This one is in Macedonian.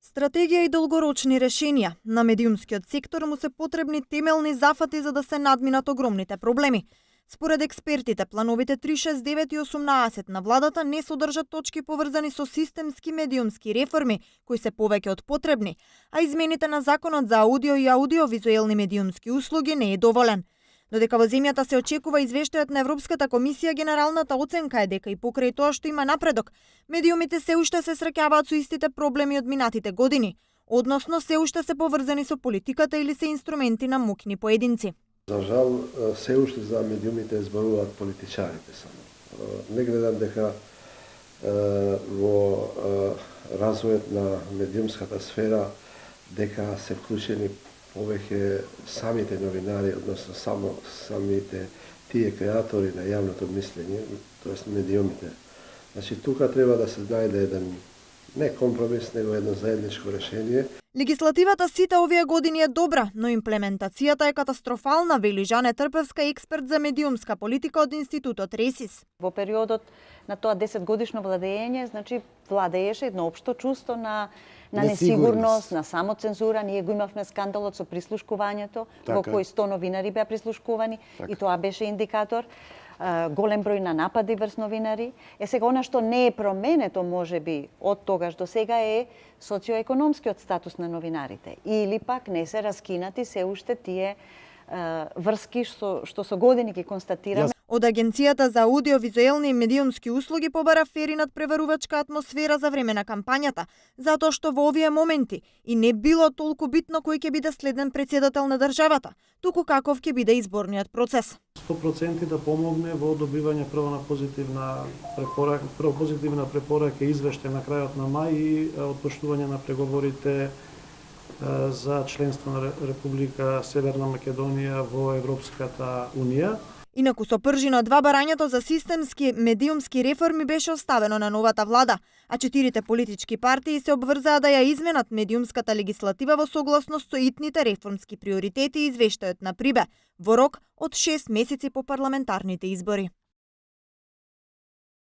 Стратегија и долгорочни решенија. На медиумскиот сектор му се потребни темелни зафати за да се надминат огромните проблеми. Според експертите, плановите 369 и 18 на владата не содржат точки поврзани со системски медиумски реформи, кои се повеќе од потребни, а измените на Законот за аудио и аудиовизуелни медиумски услуги не е доволен. Додека во земјата се очекува извештајот на Европската комисија, генералната оценка е дека и покрај тоа што има напредок, медиумите се уште се среќаваат со истите проблеми од минатите години, односно се уште се поврзани со политиката или се инструменти на моќни поединци. За жал, се уште за медиумите зборуваат политичарите само. Не гледам дека во развојот на медиумската сфера дека се вклучени повеќе самите новинари, односно самите тие креатори на јавното мислење, тоест медиумите. Значи, тука треба да се најде еден не компромис, него едно заедничко решение. Легислативата сите овие години е добра, но имплементацијата е катастрофална, вели Жане Трпевска, експерт за медиумска политика од Институтот РЕСИС. Во периодот на тоа 10-годишно владење, значи владееше едно општо чувство на несигурност, на самоцензура. Ние го имавме скандалот со прислушкувањето, во кој 100 новинари беа прислушкувани и тоа беше индикатор. Голем број на напади врз новинари. Сега она што не е променето можеби од тогаш до сега е социоекономскиот статус на новинарите, или пак не се раскинати се уште тие врски што со години ги констатираме. Од Агенцијата за аудиовизуелни и медиумски услуги побара фери над преварувачка атмосфера за време на кампањата, затоа што во овие моменти и не било толку битно кој ќе биде следен председател на државата, туку каков ќе биде изборниот процес. 100% да помогне во добивање прво на позитивна препорака и извештај на крајот на мај и отпуштување на преговорите за членство на Република Северна Македонија во Европската Унија. Инаку со пржина 2 барањето за системски медиумски реформи беше оставено на новата влада, а 4 политички партии се обврзаа да ја изменат медиумската легислатива во согласност со итните реформски приоритети и извештајот на Прибе во рок од 6 месеци по парламентарните избори.